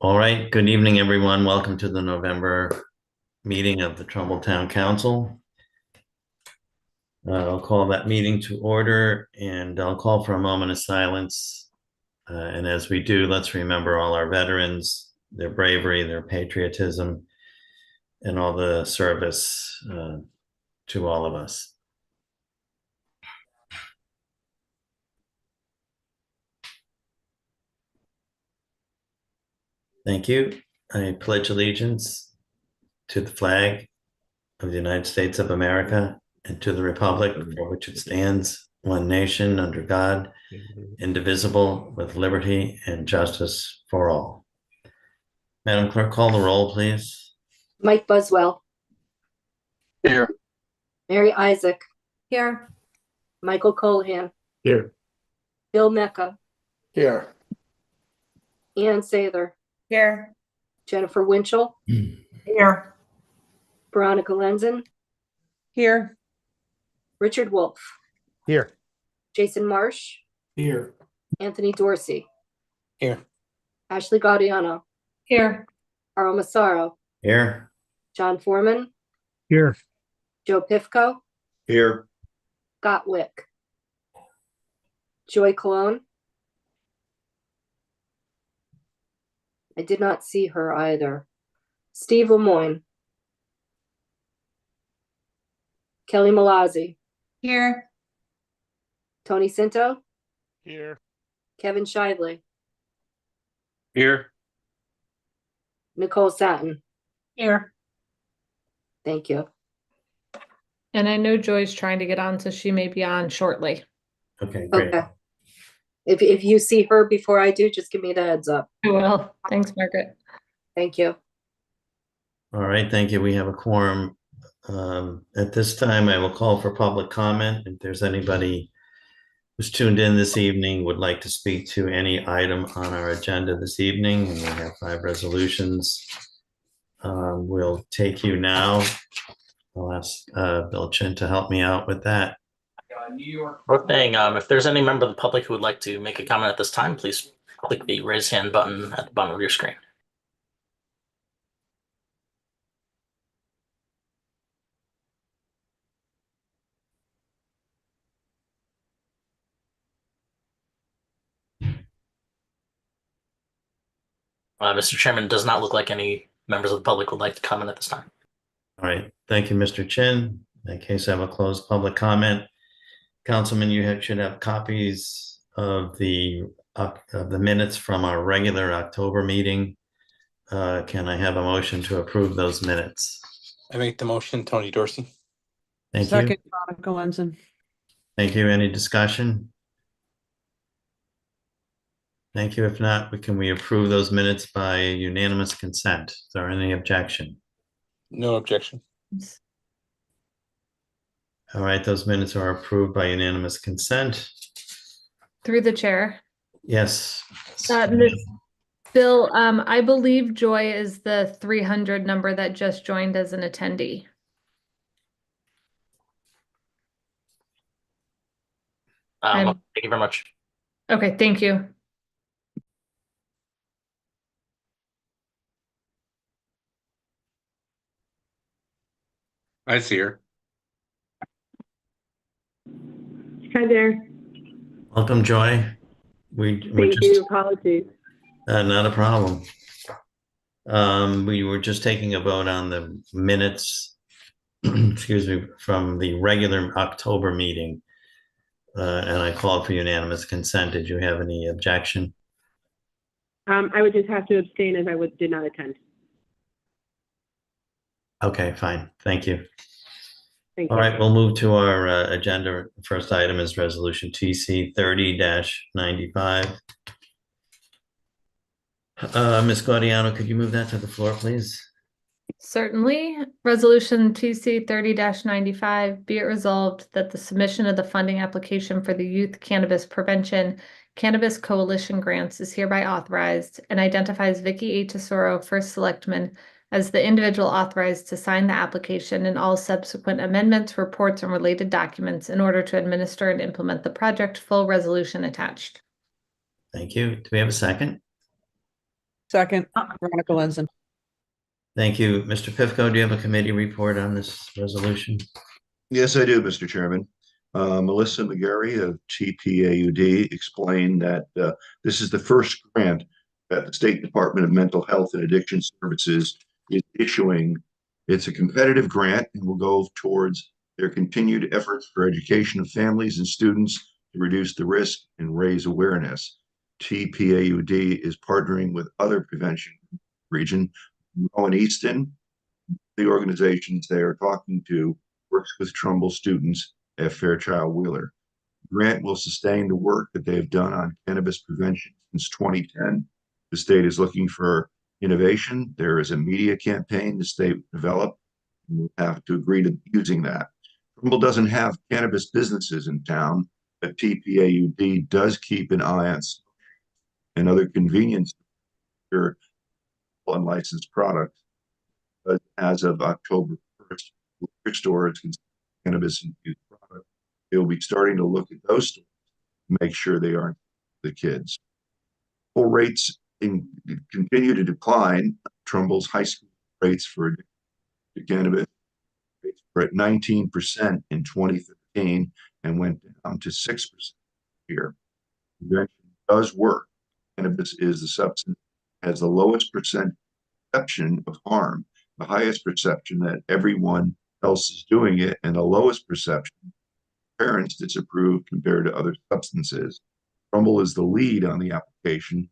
All right, good evening, everyone. Welcome to the November meeting of the Trumbull Town Council. I'll call that meeting to order and I'll call for a moment of silence. And as we do, let's remember all our veterans, their bravery, their patriotism, and all the service to all of us. Thank you. I pledge allegiance to the flag of the United States of America and to the republic for which it stands, one nation under God, indivisible, with liberty and justice for all. Madam Clerk, call the roll, please. Mike Buswell. Here. Mary Isaac. Here. Michael Colahan. Here. Bill Mecca. Here. Ann Sather. Here. Jennifer Winchell. Here. Veronica Lenzen. Here. Richard Wolf. Here. Jason Marsh. Here. Anthony Dorsey. Here. Ashley Gaudiano. Here. Carl Massaro. Here. John Foreman. Here. Joe Pifko. Here. Scott Wick. Joy Cologne. I did not see her either. Steve Lemoyne. Kelly Malazzi. Here. Tony Cinto. Here. Kevin Shively. Here. Nicole Satin. Here. Thank you. And I know Joy's trying to get on, so she may be on shortly. Okay, great. Okay. If you see her before I do, just give me the heads up. I will. Thanks, Margaret. Thank you. All right, thank you. We have a quorum. At this time, I will call for public comment. If there's anybody who's tuned in this evening, would like to speak to any item on our agenda this evening, and we have 5 resolutions. We'll take you now. I'll ask Bill Chin to help me out with that. Sure thing. If there's any member of the public who would like to make a comment at this time, please click the raise hand button at the bottom of your screen. Mr. Chairman, it does not look like any members of the public would like to comment at this time. All right, thank you, Mr. Chin. In that case, I will close public comment. Councilman, should have copies of the minutes from our regular October meeting. Can I have a motion to approve those minutes? I make the motion, Tony Dorsey. Thank you. Second, Veronica Lenzen. Thank you. Any discussion? Thank you. If not, can we approve those minutes by unanimous consent? Is there any objection? No objection. All right, those minutes are approved by unanimous consent. Through the chair. Yes. Bill, I believe Joy is the 300 number that just joined as an attendee. Thank you very much. Okay, thank you. I see her. Hi there. Welcome, Joy. Thank you. Apologies. Not a problem. We were just taking a vote on the minutes, excuse me, from the regular October meeting. And I called for unanimous consent. Did you have any objection? I would just have to abstain as I did not attend. Okay, fine. Thank you. Thank All you. right, we'll move to our agenda. First item is resolution TC 30-95. Ms. Gaudiano, could you move that to the floor, please? Certainly. Resolution TC 30-95, be it resolved that the submission of the funding application for the Youth Cannabis Prevention Cannabis Coalition grants is hereby authorized and identifies Vicky A. Tesoro, First Selectman, as the individual authorized to sign the application and all subsequent amendments, reports, and related documents in order to administer and implement the project. Full resolution attached. Thank you. Do we have a second? Second, Veronica Lenzen. Thank you. Mr. Pifko, do you have a committee report on this resolution? Yes, I do, Mr. Chairman. Melissa McGarry of TPAUD explained that this is the first grant that the State Department of Mental Health and Addiction Services is issuing. It's a competitive grant and will go towards their continued efforts for education of families and students to reduce the risk and raise awareness. TPAUD is partnering with other prevention region, Rowan Easton. The organizations they are talking to works with Trumbull students at Fairchild Wheeler. Grant will sustain the work that they have done on cannabis prevention since 2010. The state is looking for innovation. There is a media campaign the state developed. We'll have to agree to using that. Trumbull doesn't have cannabis businesses in town, but TPAUD does keep an eye on and other convenience for unlicensed products. But as of October 1st, liquor stores can cannabis infused product. They will be starting to look at those stores to make sure they aren't the kids. Full rates continue to decline. Trumbull's high school rates for cannabis were at 19% in 2013 and went down to 6% here. Prevention does work. Cannabis is the substance has the lowest perception of harm, the highest perception that everyone else is doing it, and the lowest perception parents disapprove compared to other substances. Trumbull is the lead on the application.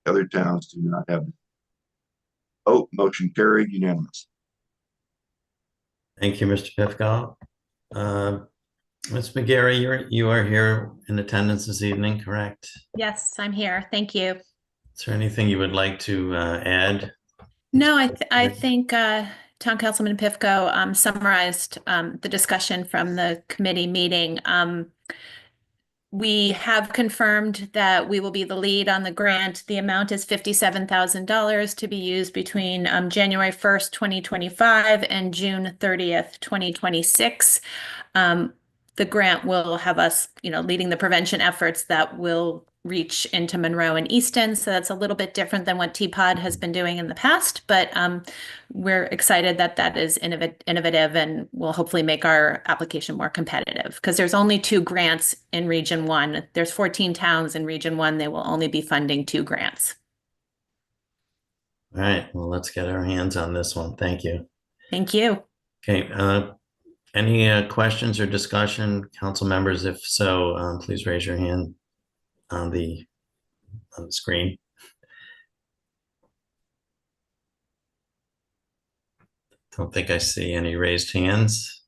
Other towns do not have. Oh, motion carried unanimous. Thank you, Mr. Pifko. Ms. McGarry, you are here in attendance this evening, correct? Yes, I'm here. Thank you. Is there anything you would like to add? No, I think Town Councilman Pifko summarized the discussion from the committee meeting. We have confirmed that we will be the lead on the grant. The amount is $57,000 to be used between January 1st, 2025 and June 30th, 2026. The grant will have us, leading the prevention efforts that will reach into Monroe and Easton. So that's a little bit different than what TPOD has been doing in the past, but we're excited that that is innovative and will hopefully make our application more competitive because there's only 2 grants in Region 1. There's 14 towns in Region 1. They will only be funding 2 grants. All right, well, let's get our hands on this one. Thank you. Thank you. Okay, any questions or discussion, council members? If so, please raise your hand on the screen. Don't think I see any raised hands.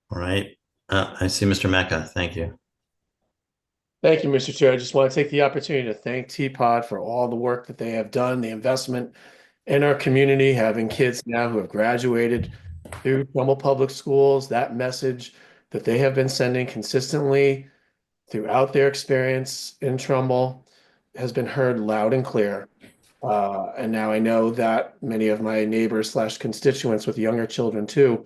All right, I see Mr. Mecca. Thank you. Thank you, Mr. Chair. I just want to take the opportunity to thank TPOD for all the work that they have done, the investment in our community, having kids now who have graduated through Trumbull Public Schools, that message that they have been sending consistently throughout their experience in Trumbull has been heard loud and clear. And now I know that many of my neighbors / constituents with younger children too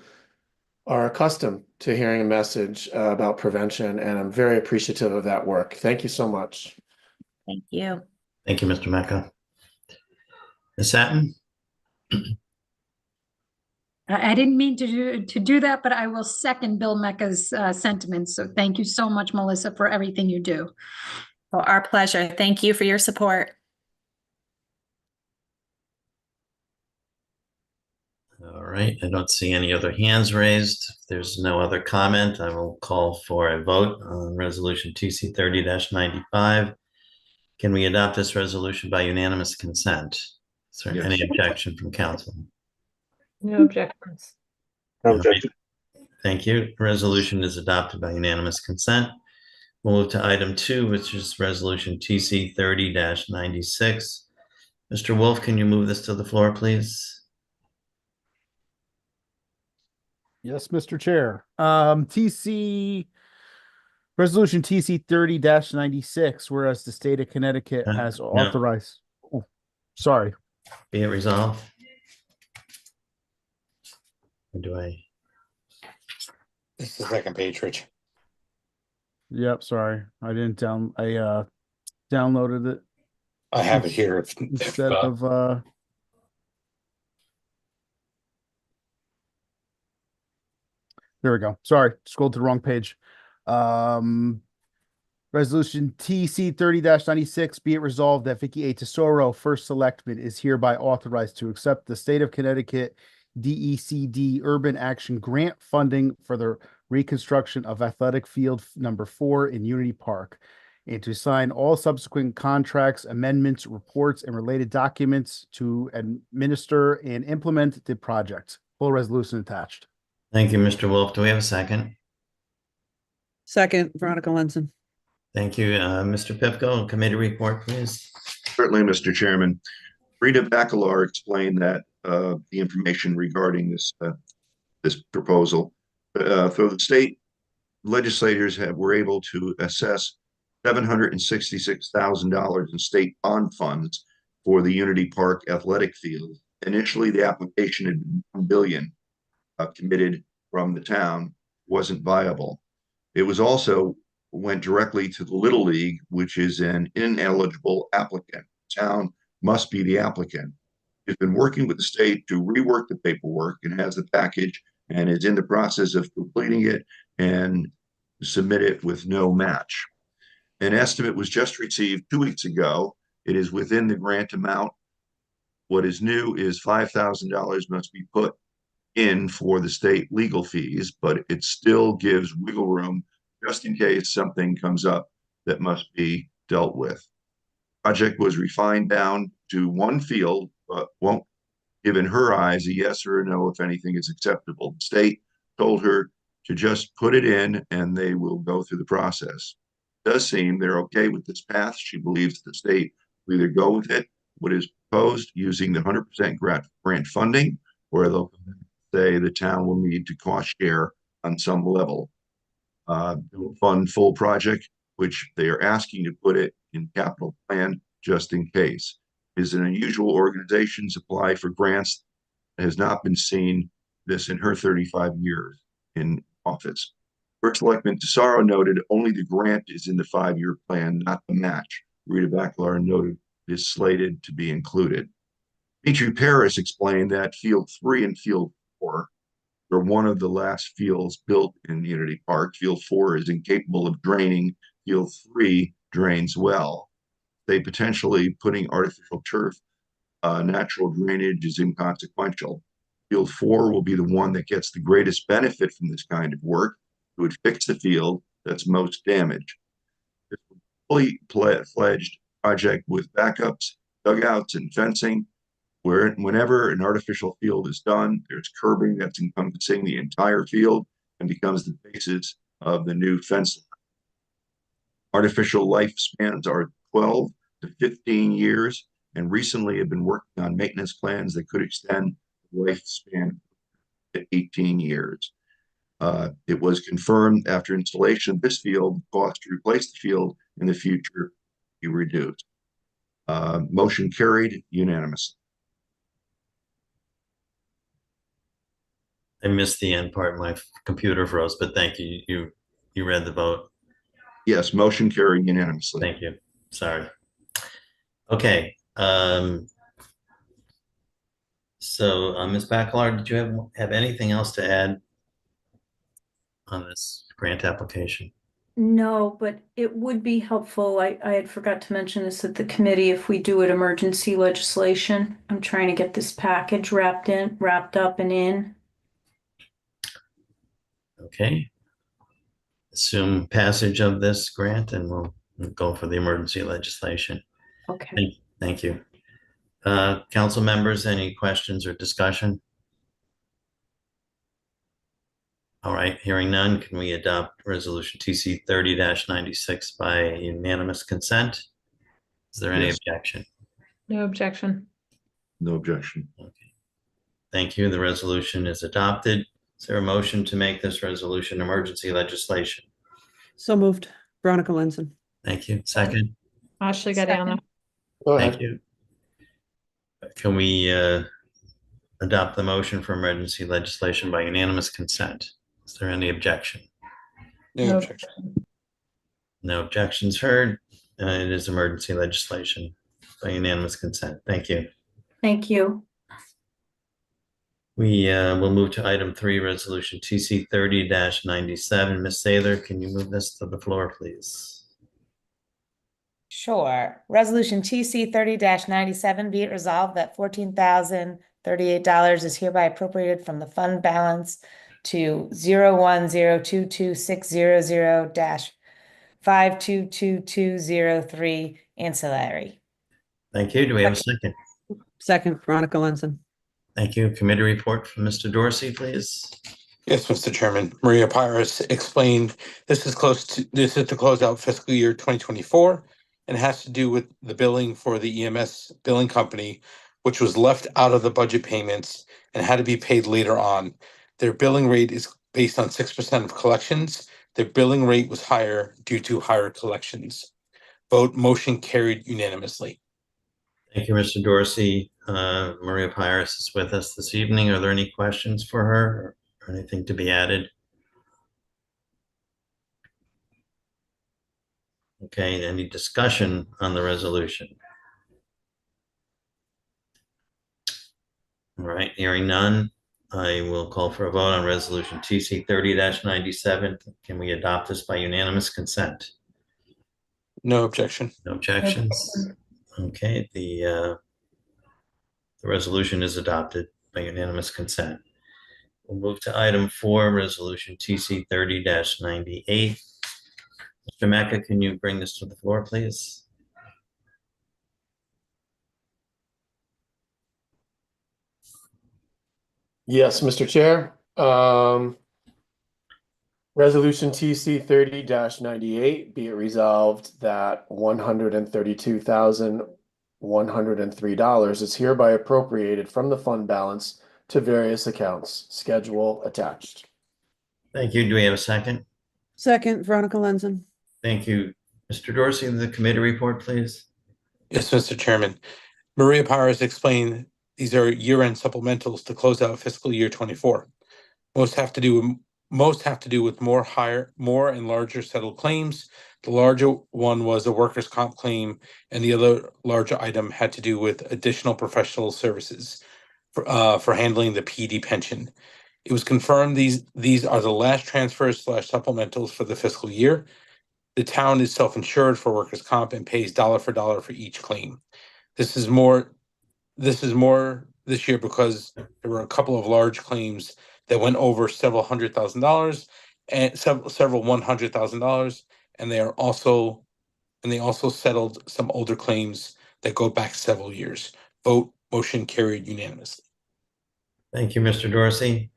are accustomed to hearing a message about prevention, and I'm very appreciative of that work. Thank you so much. Thank you. Thank you, Mr. Mecca. Ms. Satin? I didn't mean to do that, but I will second Bill Mecca's sentiments. So thank you so much, Melissa, for everything you do. Well, our pleasure. Thank you for your support. All right, I don't see any other hands raised. If there's no other comment, I will call for a vote on resolution TC 30-95. Can we adopt this resolution by unanimous consent? Is there any objection from council? No objections. No objection. Thank you. Resolution is adopted by unanimous consent. We'll move to item 2, which is resolution TC 30-96. Mr. Wolf, can you move this to the floor, please? Yes, Mr. Chair. Resolution TC 30-96, whereas the state of Connecticut has authorized. Oh, sorry. Be it resolved. Or do I? It's the second page, Rich. Yep, sorry. I didn't I downloaded it. I have it here. If, Instead of, there we go. Sorry, scrolled to the wrong page. Resolution TC 30-96, be it resolved that Vicky A. Tesoro, First Selectman, is hereby authorized to accept the State of Connecticut DECD Urban Action Grant funding for the reconstruction of Athletic Field number 4 in Unity Park, and to sign all subsequent contracts, amendments, reports, and related documents to administer and implement the project. Full resolution attached. Thank you, Mr. Wolf. Do we have a second? Second, Veronica Lenson. Thank you. Mr. Pipko, committee report, please. Certainly, Mr. Chairman. Rita Bacalar explained that the information regarding this proposal. So the state legislators were able to assess $766,000 in state bond funds for the Unity Park athletic field. Initially, the application had been $1 billion committed from the town, wasn't viable. It was also went directly to the Little League, which is an ineligible applicant. The town must be the applicant. It's been working with the state to rework the paperwork and has the package and is in the process of completing it and submit it with no match. An estimate was just received 2 weeks ago. It is within the grant amount. What is new is $5,000 must be put in for the state legal fees, but it still gives wiggle room just in case something comes up that must be dealt with. Project was refined down to one field, but won't give in her eyes a yes or a no if anything is acceptable. The state told her to just put it in and they will go through the process. It does seem they're okay with this path. She believes the state will either go with it, what is proposed, using the 100% grant funding, or they'll say the town will need to cost share on some level. They will fund full project, which they are asking to put it in capital plan just in case. It is an unusual organization to apply for grants that has not been seen this in her 35 years in office. First Selectman Tesoro noted only the grant is in the 5-year plan, not the match. Rita Bacalar noted it is slated to be included. Dimitri Paris explained that Field 3 and Field 4 are one of the last fields built in Unity Park. Field 4 is incapable of draining. Field 3 drains well. They potentially putting artificial turf, natural drainage is inconsequential. Field 4 will be the one that gets the greatest benefit from this kind of work. It would fix the field that's most damaged. It's a fully fledged project with backups, dugouts, and fencing. Whenever an artificial field is done, there's curbing that's encompassing the entire field and becomes the basis of the new fence line. Artificial lifespans are 12 to 15 years, and recently have been working on maintenance plans that could extend the lifespan to 18 years. It was confirmed after installation of this field, the cost to replace the field in the future be reduced. Motion carried unanimously. I missed the end part. My computer froze, but thank you. You read the vote. Yes, motion carried unanimously. Thank you. Sorry. Okay. So, Ms. Bacalar, did you have anything else to add on this grant application? No, but it would be helpful. I had forgot to mention this at the committee. If we do it emergency legislation, I'm trying to get this package wrapped up and in. Okay. Assume passage of this grant and we'll go for the emergency legislation. Okay. Thank you. Council members, any questions or discussion? All right, hearing none, can we adopt resolution TC 30-96 by unanimous consent? Is there any Yes. objection? No objection. No objection. Okay. Thank you. The resolution is adopted. Is there a motion to make this resolution emergency legislation? So moved. Veronica Lenson. Thank you. Second. Ashley Gadiana. Go Thank ahead. you. Can we adopt the motion for emergency legislation by unanimous consent? Is there any objection? No objection. No objections heard. It is emergency legislation. by unanimous consent. Thank you. Thank you. We will move to item 3, resolution TC 30-97. Ms. Sather, can you move this to the floor, please? Sure. Resolution TC 30-97, be it resolved that $14,038 is hereby appropriated from the fund balance to 0102260-5222203 ancillary. Thank you. Do we have a second? Second, Veronica Lenson. Thank you. Committee report from Mr. Dorsey, please. Yes, Mr. Chairman. Maria Pyrus explained this is to close out fiscal year 2024 and has to do with the billing for the EMS billing company, which was left out of the budget payments and had to be paid later on. Their billing rate is based on 6% of collections. Their billing rate was higher due to higher collections. Motion carried unanimously. Thank you, Mr. Dorsey. Maria Pyrus is with us this evening. Are there any questions for her or anything to be added? Okay, any discussion on the resolution? All right, hearing none, I will call for a vote on resolution TC 30-97. Can we adopt this by unanimous consent? No objection. No objections? Okay, the resolution is adopted by unanimous consent. We'll move to item 4, resolution TC 30-98. Mr. Mecca, can you bring this to the floor, please? Yes, Mr. Chair. Resolution TC 30-98, be it resolved that $132,103 is hereby appropriated from the fund balance to various accounts. Schedule attached. Thank you. Do we have a second? Second, Veronica Lenson. Thank you. Mr. Dorsey, the committee report, please. Yes, Mr. Chairman. Maria Pyrus explained these are year-end supplementals to close out fiscal year 24. Most have to do with more and larger settled claims. The larger one was a workers' comp claim, and the other larger item had to do with additional professional services for handling the PD pension. It was confirmed these are the last transfers / supplementals for the fiscal year. The town is self-insured for workers' comp and pays dollar for dollar for each claim. This is more this year because there were a couple of large claims that went over several $100,000 and several $100,000, and they also settled some older claims that go back several years. Motion carried unanimously. Thank you, Mr. Dorsey.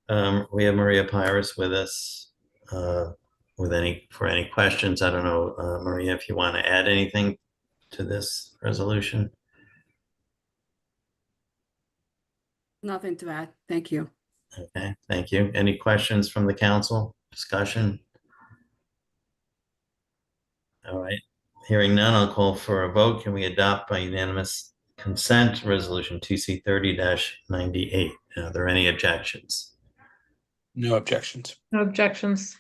We have Maria Pyrus with us for any questions. I don't know, Maria, if you want to add anything to this resolution. Nothing to add. Thank you. Okay, thank you. Any questions from the council? Discussion? All right, hearing none, I'll call for a vote. Can we adopt by unanimous consent resolution TC 30-98? Are there any objections? No objections. No objections.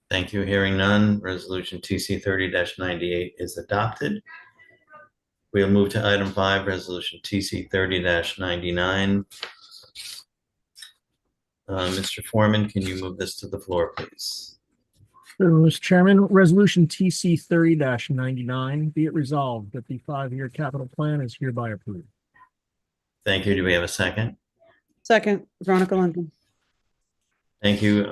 Thank you. Hearing none, resolution TC 30-98 is adopted. We'll move to item 5, resolution TC 30-99. Mr. Foreman, can you move this to the floor, please? Mr. Chairman, resolution TC 30-99, be it resolved that the 5-year capital plan is hereby approved. Thank you. Do we have a second? Second, Veronica Lenson. Thank you.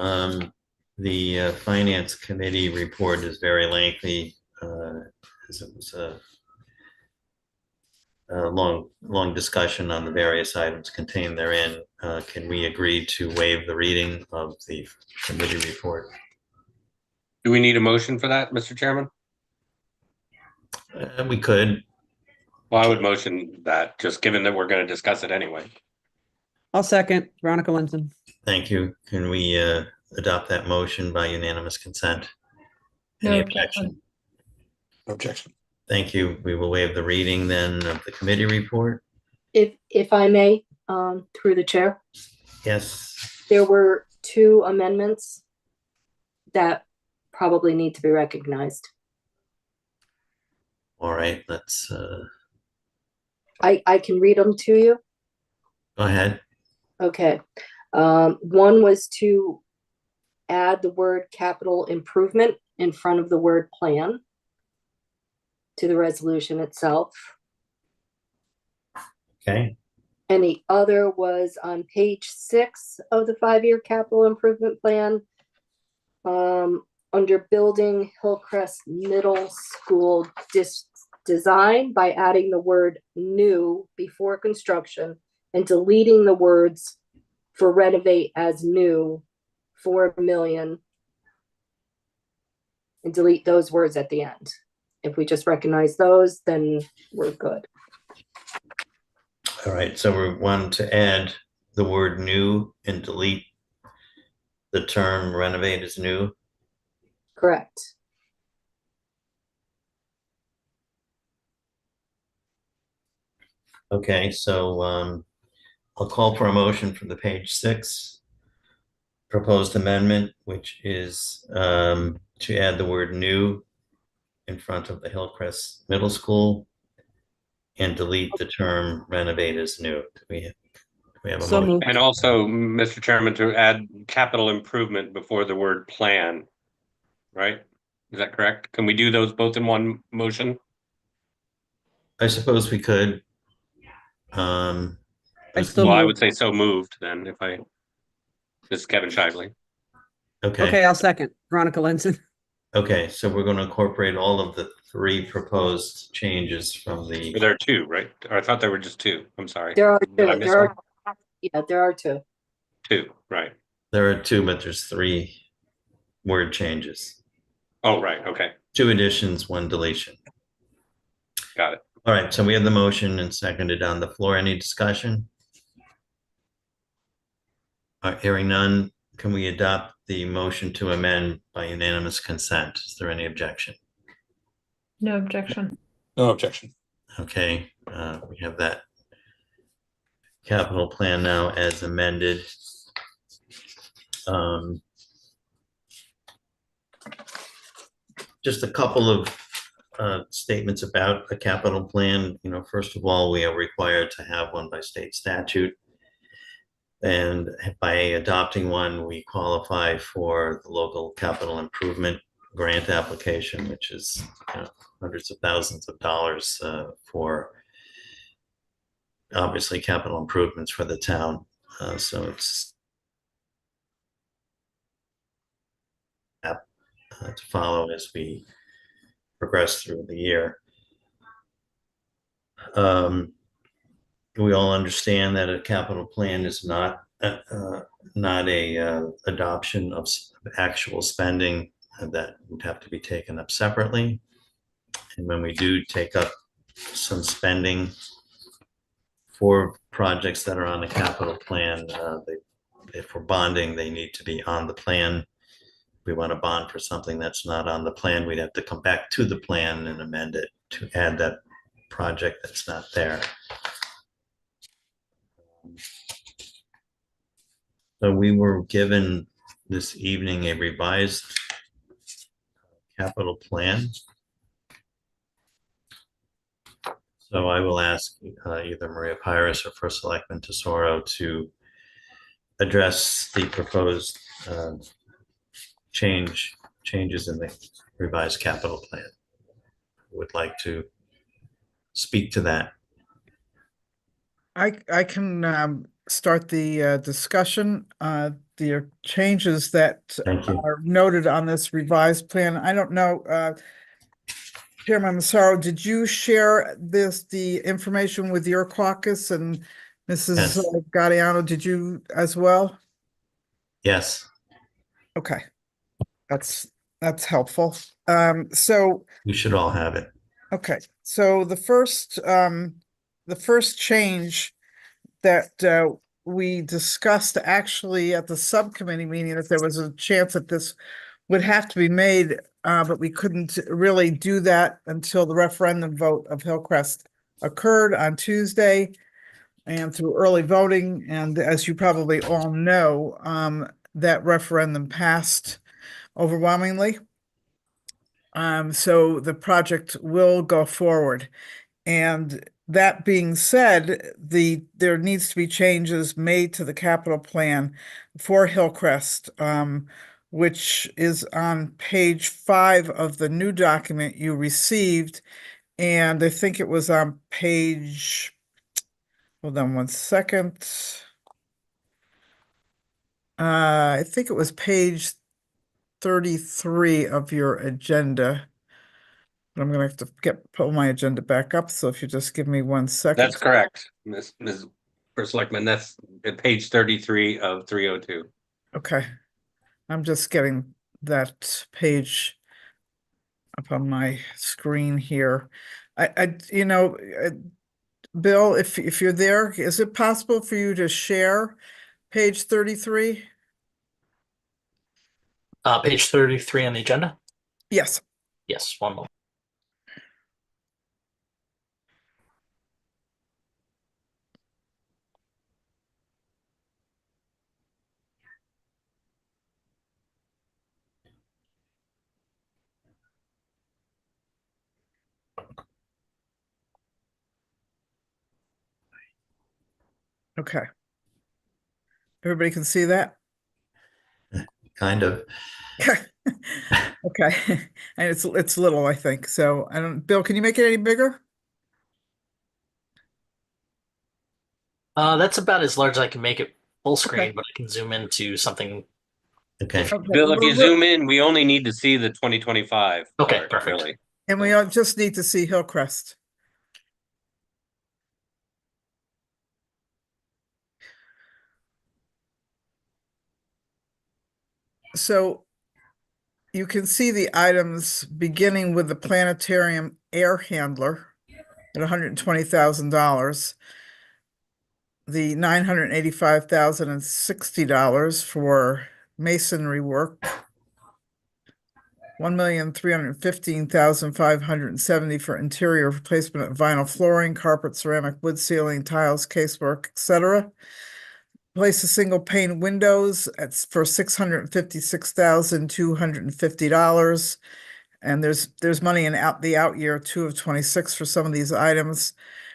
The Finance Committee report is very lengthy, as it was a long discussion on the various items contained therein. Can we agree to waive the reading of the committee report? Do we need a motion for that, Mr. Chairman? We could. Well, I would motion that, just given that we're going to discuss it anyway. I'll second, Veronica Lenson. Thank you. Can we adopt that motion by unanimous consent? No Any objection. objection? No objection. Thank you. We will waive the reading then of the committee report. If I may, through the chair, Yes. there were 2 amendments that probably need to be recognized. All All right, let's I can read them to you. go ahead. Okay. One was to add the word capital improvement in front of the word plan to the resolution itself. Okay, And the other was on page 6 of the 5-year capital improvement plan. Under building Hillcrest Middle School design by adding the word new before construction and deleting the words for renovate as new 4 million and delete those words at the end. If we just recognize those, then we're good. all right, so we want to add the word new and delete the term renovate as new. Correct. Okay, so I'll call for a motion for the page 6 proposed amendment, which is to add the word new in front of the Hillcrest Middle School and delete the term renovate as new. Do we have a So motion? moved. And also, Mr. Chairman, to add capital improvement before the word plan, right? Is that correct? Can we do those both in one motion? I suppose we could. I Well, I would say so moved then if I, this is Kevin Shively. Okay, I'll second. Veronica Lenson. Okay, so we're going to incorporate all of the 3 proposed changes from the. There are 2, right? Or I thought there were just 2. I'm sorry. There are Did I two. miss There one? are, yeah, there are 2. 2, right. There are 2, but there's 3 word changes. Oh, right, okay. 2 additions, 1 deletion. Got it. All right, so we have the motion and seconded on the floor. Any discussion? Hearing none, can we adopt the motion to amend by unanimous consent? Is there any objection? No objection. No objection. Okay, we have that capital plan now as amended. Just a couple of statements about the capital plan. You know, first of all, we are required to have one by state statute. And by adopting one, we qualify for the local capital improvement grant application, which is hundreds of thousands of dollars for obviously capital improvements for the town. So it's to follow as we progress through the year. We all understand that a capital plan is not a adoption of actual spending that would have to be taken up separately. And when we do take up some spending for projects that are on the capital plan, if we're bonding, they need to be on the plan. If we want to bond for something that's not on the plan, we'd have to come back to the plan and amend it to add that project that's not there. So we were given this evening a revised capital plan. So I will ask either Maria Pyrus or First Selectman Tesoro to address the proposed changes in the revised capital plan. Would like to speak to that. I can start the discussion. The changes that are noted on this revised plan. I don't know, Chairman Massaro, did you share the information with your caucus and Mrs. Yes. Gaudiano, did you as well? Yes. Okay, that's helpful. So We should all have it. okay, so the first change that we discussed actually at the subcommittee meeting, if there was a chance that this would have to be made, but we couldn't really do that until the referendum vote of Hillcrest occurred on Tuesday and through early voting. And as you probably all know, that referendum passed overwhelmingly. So the project will go forward. And that being said, there needs to be changes made to the capital plan for Hillcrest, which is on page 5 of the new document you received. And I think it was on page, hold on one second. I think it was page 33 of your agenda. I'm gonna have to pull my agenda back up, so if you just give me 1 second. That's correct, Ms. First Selectman. That's at page 33 of 302. Okay. I'm just getting that page up on my screen here. Bill, if you're there, is it possible for you to share page 33? Page 33 on the agenda? Yes. Yes, one moment. Okay. Everybody can see that? Kind of. Okay. And it's little, I think. So Bill, can you make it any bigger? That's about as large as I can make it full screen, but I can zoom into something. Okay. Bill, if you zoom in, we only need to see the 2025. Okay, part, perfect. Really. And we all just need to see Hillcrest. So you can see the items beginning with the planetarium air handler at $120,000. The $985,060 for masonry work. $1,315,570 for interior replacement of vinyl flooring, carpet, ceramic, wood ceiling, tiles, casework, etc. Place a single pane windows for $656,250. And there's money in the out year 2 of 26 for some of these items.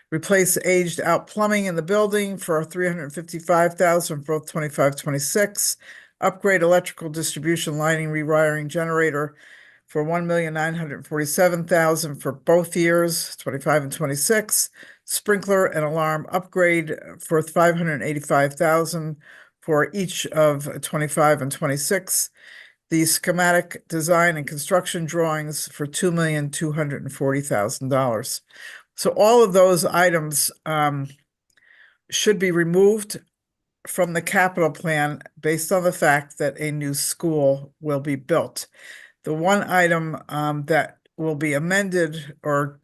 Replace aged out plumbing in the building for $355,000 for both 25, 26. Upgrade electrical distribution lighting, rewiring generator for $1,947,000 for both years, 25 and 26. Sprinkler and alarm upgrade for $585,000 for each of 25 and 26. The schematic design and construction drawings for $2,240,000. So all of those items should be removed from the capital plan based on the fact that a new school will be built. The one item that will be amended or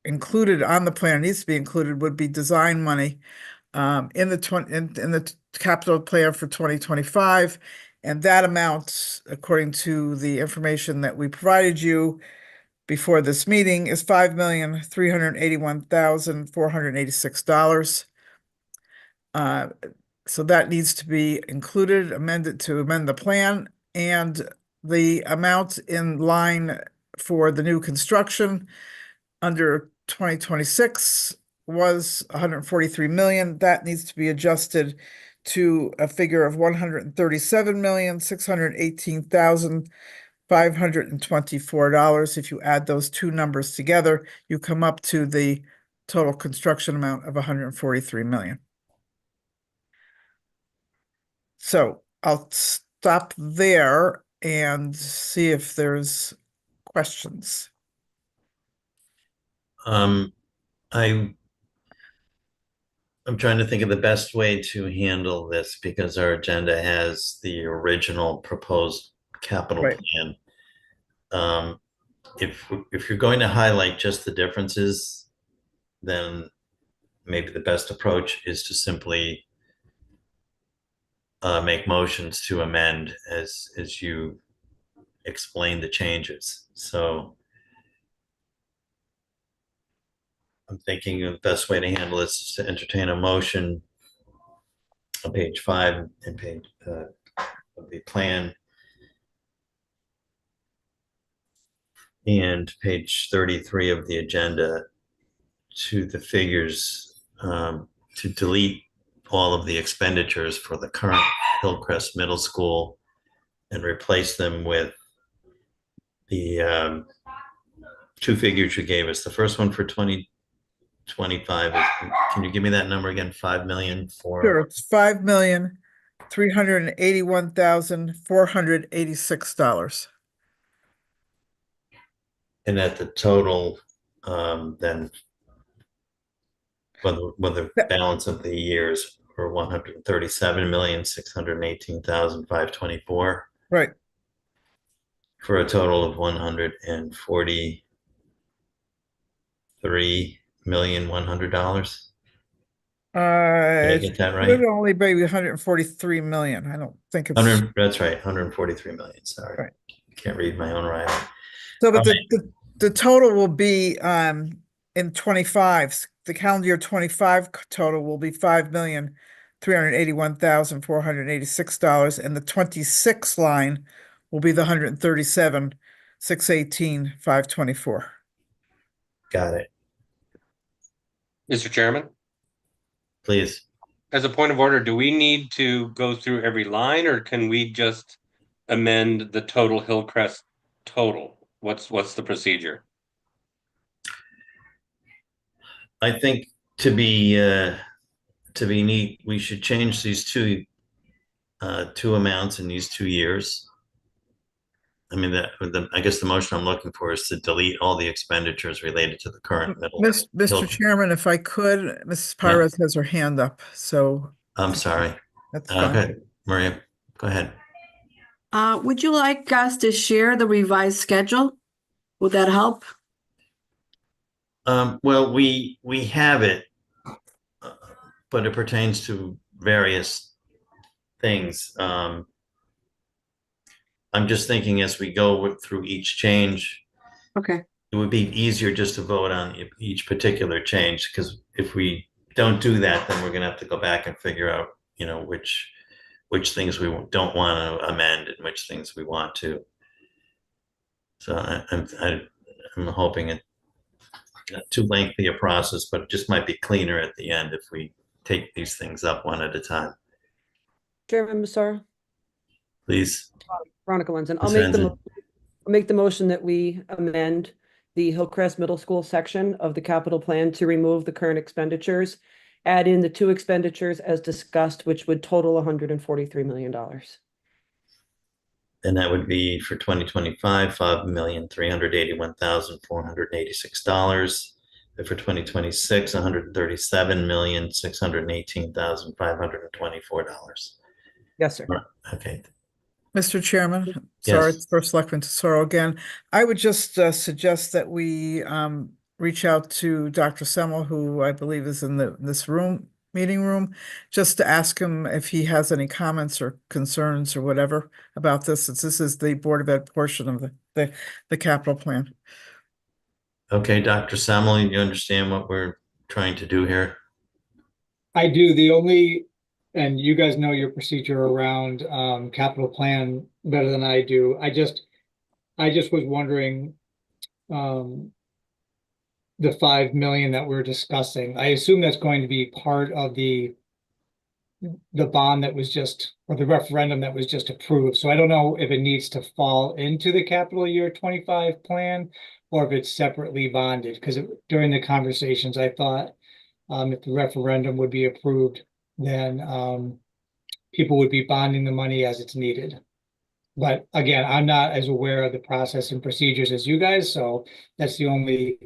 included on the plan, needs to be included, would be design money in the capital plan for 2025. And that amount, according to the information that we provided you before this meeting, is $5,381,486. So that needs to be included, amended to amend the plan, and the amount in line for the new construction under 2026 was 143 million. That needs to be adjusted to a figure of 137,618,524. If you add those two numbers together, you come up to the total construction amount of 143 million. So I'll stop there and see if there's questions. I'm trying to think of the best way to handle this because our agenda has the original proposed capital plan. If you're going to highlight just the differences, then maybe the best approach is to simply make motions to amend as you explain the changes. So I'm thinking the best way to handle this is to entertain a motion on page 5 and page of the plan and page 33 of the agenda to the figures, to delete all of the expenditures for the current Hillcrest Middle School and replace them with the two figures you gave us. The first one for 2025 is, can you give me that number again? 5 million for? Sure, it's $5,381,486. And at the total, then whether balance of the years for 137,618,524. Right. For a total of $143,100,000. Did I get that right? It would only be 143 million. I don't think it's. That's right, 143 million. Sorry, right. Can't read my own writing. So, but the total will be in 25. The calendar year 25 total will be $5,381,486, and the 26 line will be the 137,618,524. Got it. Mr. Chairman? Please. As a point of order, do we need to go through every line, or can we just amend the total Hillcrest total? What's the procedure? I think to be neat, we should change these two amounts in these 2 years. I mean, I guess the motion I'm looking for is to delete all the expenditures related to the current middle. Mr. Chairman, if I could, Mrs. Pires has her hand up, so. I'm sorry. That's fine. Okay, Maria, go ahead. Would you like us to share the revised schedule? Would that help? Well, we have it, but it pertains to various things. I'm just thinking as we go through each change. Okay. It would be easier just to vote on each particular change, because if we don't do that, then we're going to have to go back and figure out, you know, which things we don't want to amend and which things we want to. So I'm hoping it's not too lengthy a process, but it just might be cleaner at the end if we take these things up one at a time. Chairman Massaro? Please. Veronica Lenzen. Ms. I'll make the motion that we amend the Hillcrest Middle School section of the capital plan to remove the current expenditures, add in the two expenditures as discussed, which would total $143 million. And that would be for 2025, $5,381,486. And for 2026, $137,618,524. Yes, sir. Okay. Mr. Chairman, sorry, Yes. it's First Selectman Tesoro again. I would just suggest that we reach out to Dr. Semmel, who I believe is in this meeting room, just to ask him if he has any comments or concerns or whatever about this, since this is the Board of Ed portion of the capital plan. Okay, Dr. Semmel, you understand what we're trying to do here? I do. And you guys know your procedure around capital plan better than I do. I just was wondering, the 5 million that we're discussing, I assume that's going to be part of the bond that was just, or the referendum that was just approved. So I don't know if it needs to fall into the capital year 25 plan or if it's separately bonded, because during the conversations, I thought if the referendum would be approved, then people would be bonding the money as it's needed. But again, I'm not as aware of the process and procedures as you guys, so that's the only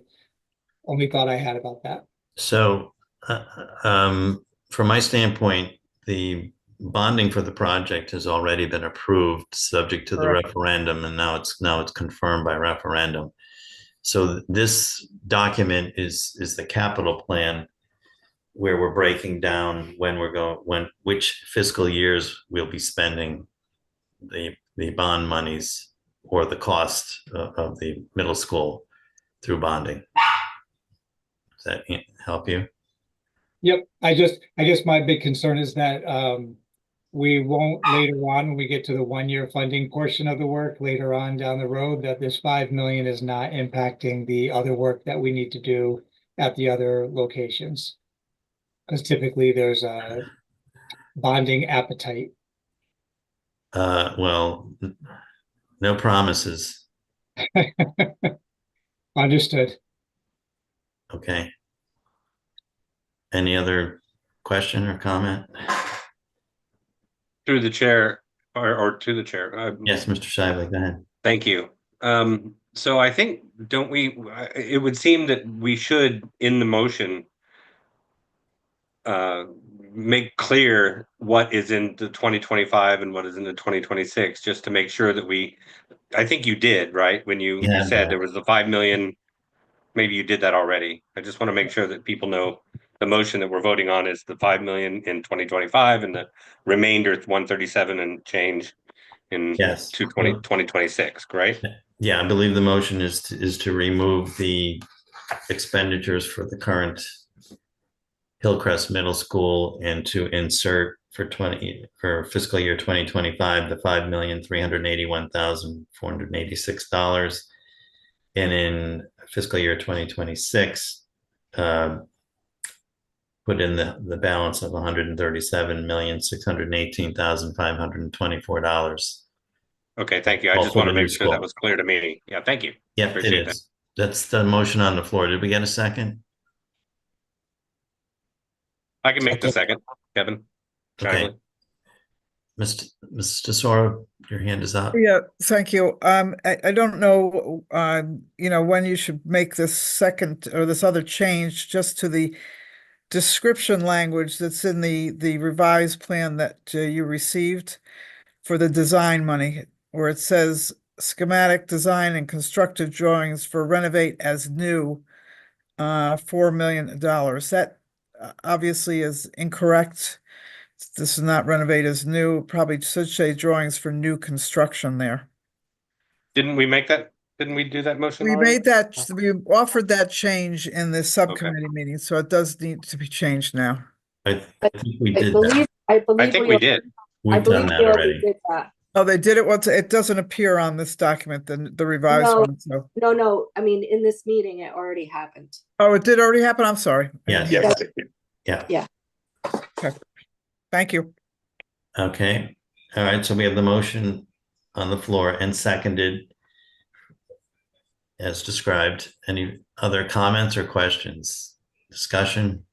thought I had about that. So from my standpoint, the bonding for the project has already been approved, subject to the referendum, and now it's confirmed by referendum. So this document is the capital plan, where we're breaking down which fiscal years we'll be spending the bond monies or the cost of the middle school through bonding. Does that help you? Yep. I guess my big concern is that we won't later on, when we get to the 1-year funding portion of the work later on down the road, that this 5 million is not impacting the other work that we need to do at the other locations. Because typically there's a bonding appetite. Well, no promises. Understood. Okay. Any other question or comment? Through the chair, or to the chair. Yes, Mr. Shively, go ahead. Thank you. So I think, don't we, it would seem that we should, in the motion, make clear what is in the 2025 and what is in the 2026, just to make sure that I think you did, right? When you said there was the 5 million, maybe you did that already. I just want to make sure that people know the motion that we're voting on is the 5 million in 2025 and the remainder 137 and change in 2026, right? Yeah, I believe the motion is to remove the expenditures for the current Hillcrest Middle School and to insert for fiscal year 2025 the $5,381,486, and in fiscal year 2026 put in the balance of $137,618,524. Okay, thank you. I just want to make sure that was clear to me. Yeah, thank you. Yep, it is. That's the motion on the floor. Did we get a second? I can make the second, Kevin. Okay. Mr. Tesoro, your hand is up. Yeah, thank you. I don't know, when you should make this second or this other change just to the description language that's in the revised plan that you received for the design money, where it says schematic design and constructive drawings for renovate as new, $4 million. That obviously is incorrect. This is not renovate as new. Probably should say drawings for new construction there. Didn't we make that? Didn't we do that motion? We already? made that, we offered that change in the subcommittee meeting, so it does need to be changed now. I think we did I think we did. We've done that already. Did that. Oh, they did it once. It doesn't appear on this document, the revised No. one, so. No, I mean, in this meeting, it already happened. Oh, it did already happen? I'm sorry. Yes. Yeah. Okay. Thank you. Okay. All right. So we have the motion on the floor and seconded as described. Any other comments or questions? Discussion?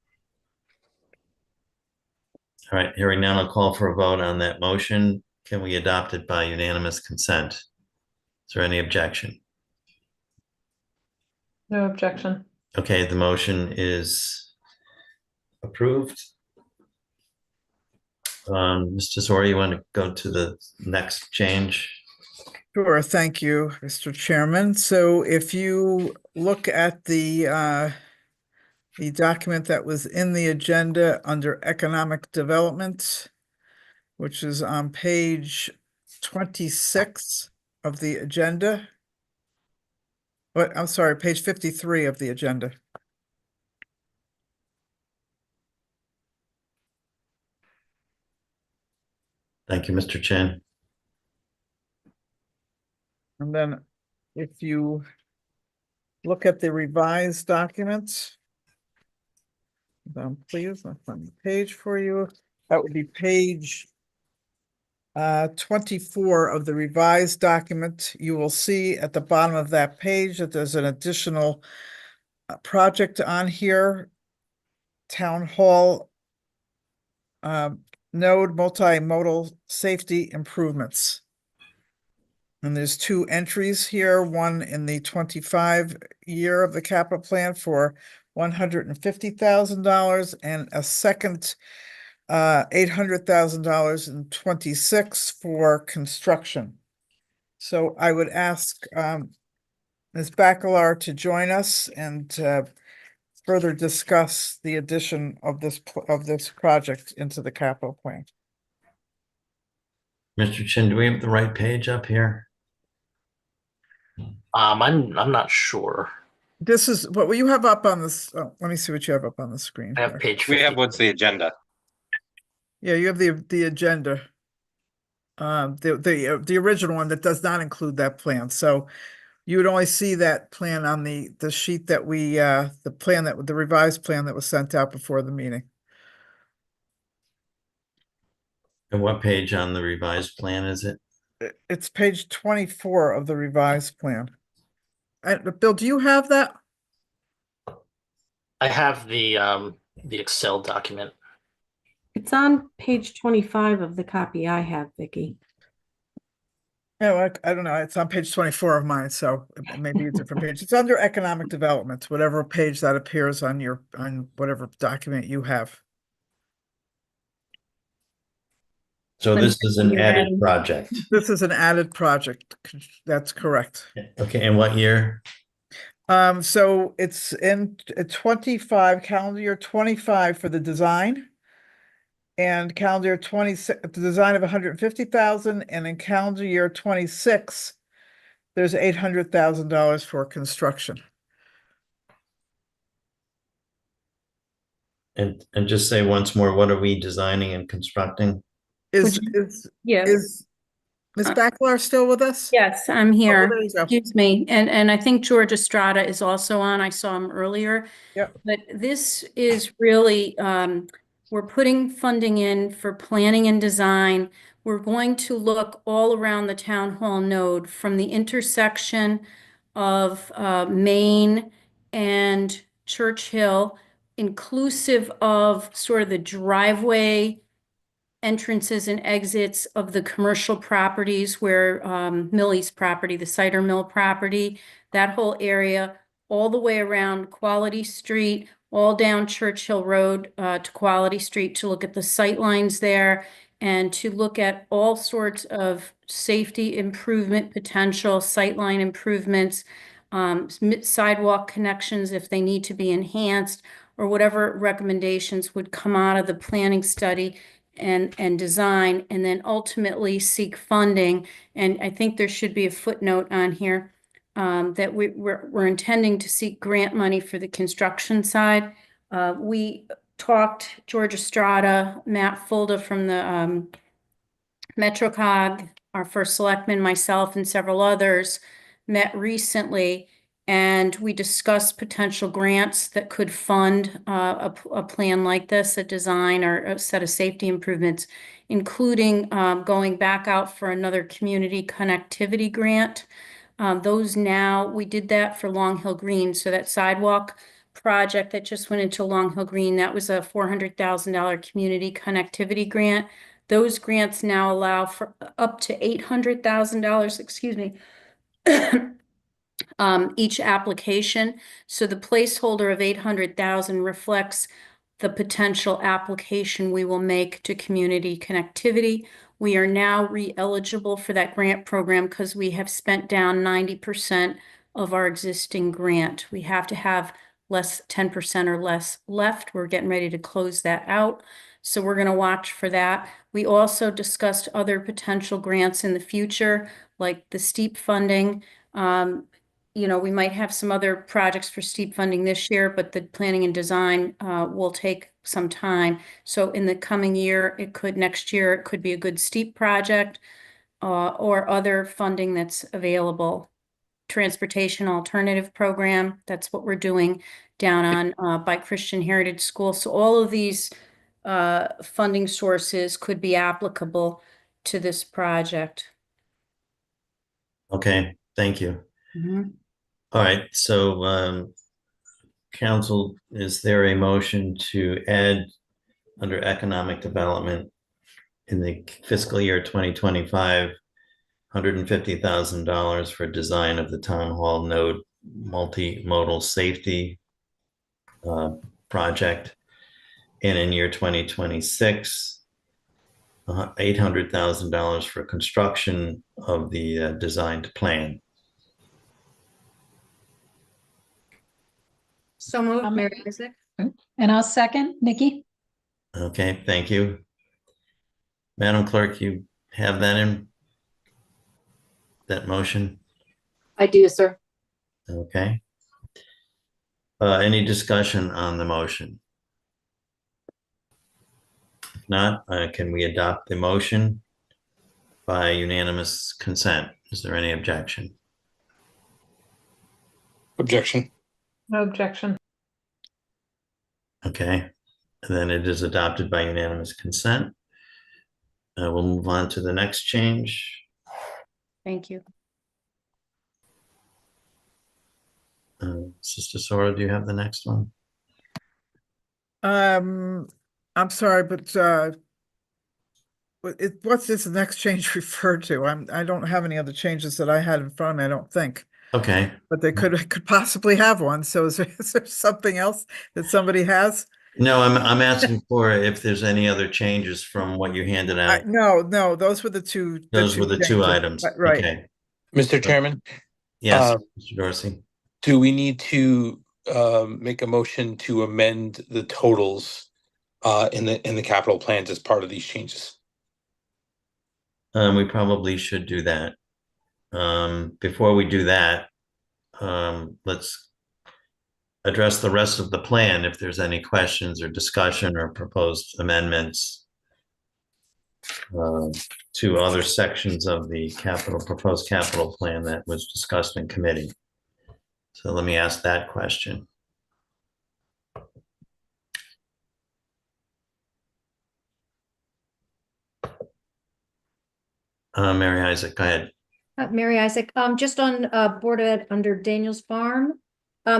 All right. Hearing none, I'll call for a vote on that motion. Can we adopt it by unanimous consent? Is there any objection? No objection. Okay, the motion is approved. Mr. Tesoro, you want to go to the next change? Sure, thank you, Mr. Chairman. So if you look at the document that was in the agenda under economic development, which is on page 26 of the agenda. I'm sorry, page 53 of the agenda. Thank you, Mr. Chen. And then if you look at the revised documents, please, I'll find the page for you. That would be page 24 of the revised document. You will see at the bottom of that page that there's an additional project on here, Town Hall node multimodal safety improvements. And there's 2 entries here, one in the 25 year of the capital plan for $150,000 and a second $800,000 in 26 for construction. So I would ask Ms. Bacalar to join us and further discuss the addition of this project into the capital plan. Mr. Chen, do we have the right page up here? I'm not sure. This is what you have up on this. Oh, let me see what you have up on the screen. I have page 50. We have what's the agenda. Yeah, you have the agenda. The original one that does not include that plan. So you would only see that plan on the sheet that the revised plan that was sent out before the meeting. And what page on the revised plan is it? It's page 24 of the revised plan. Bill, do you have that? I have the Excel document. It's on page 25 of the copy I have, Vicky. No, I don't know. It's on page 24 of mine, so it may be a different page. It's under economic development, whatever page that appears on whatever document you have. So this is an added project. This is an added project. That's correct. Okay, and what year? So it's in 25, calendar year 25 for the design. And calendar year 26, the design of 150,000, and in calendar year 26, there's $800,000 for construction. And just say once more, what are we designing and constructing? Is Ms. Backlar still with us? Yes, I'm here. there you go. Excuse me. And I think George Estrada is also on. I saw him earlier. Yep. But this is really, we're putting funding in for planning and design. We're going to look all around the town hall node from the intersection of Main and Churchill, inclusive of sort of the driveway entrances and exits of the commercial properties where Millie's property, the cider mill property, that whole area, all the way around Quality Street, all down Churchill Road to Quality Street to look at the sight lines there and to look at all sorts of safety improvement potential, sightline improvements, sidewalk connections if they need to be enhanced, or whatever recommendations would come out of the planning study and design, and then ultimately seek funding. And I think there should be a footnote on here that we're intending to seek grant money for the construction side. We talked, George Estrada, Matt Fulda from the MetroCog, our first selectman, myself, and several others met recently, and we discussed potential grants that could fund a plan like this, a design or a set of safety improvements, including going back out for another community connectivity grant. We did that for Long Hill Green. So that sidewalk project that just went into Long Hill Green, that was a $400,000 community connectivity grant. Those grants now allow for up to $800,000, excuse me, each application. So the placeholder of 800,000 reflects the potential application we will make to community connectivity. We are now re-eligible for that grant program because we have spent down 90% of our existing grant. We have to have 10% or less left. We're getting ready to close that out. So we're going to watch for that. We also discussed other potential grants in the future, like the STEEP funding. We might have some other projects for STEEP funding this year, but the planning and design will take some time. So in the coming year, next year, it could be a good STEEP project or other funding that's available. Transportation alternative program, that's what we're doing down on by Christian Heritage School. So all of these funding sources could be applicable to this project. Okay, thank you. Mm-hmm. All right, so council, is there a motion to add under economic development in the fiscal year 2025, $150,000 for design of the town hall node multimodal safety project, and in year 2026, $800,000 for construction of the designed plan? So moved, Mary Isaac. And I'll second, Nikki. Okay, thank you. Madam Clerk, you have that motion? I do, sir. Okay. Any discussion on the motion? not, can we adopt the motion by unanimous consent? Is there any objection? Objection. No objection. Okay, and then it is adopted by unanimous consent. We'll move on to the next change. Thank you. Sister Sora, do you have the next one? I'm sorry, but what's this next change referred to? I don't have any other changes that I had in front of me, I don't think. Okay. But they could possibly have one. So is there something else that somebody has? No, I'm asking for if there's any other changes from what you handed out. No, those were the two. Those were the two changes. items. Right. Okay. Mr. Chairman? Yes, Mr. Dorsey. Do we need to make a motion to amend the totals in the capital plans as part of these changes? We probably should do that. Before we do that, let's address the rest of the plan if there's any questions or discussion or proposed amendments to other sections of the proposed capital plan that was discussed in committee. So let me ask that question. Mary Isaac, go ahead. Mary Isaac, just on Board of Ed under Daniels Farm,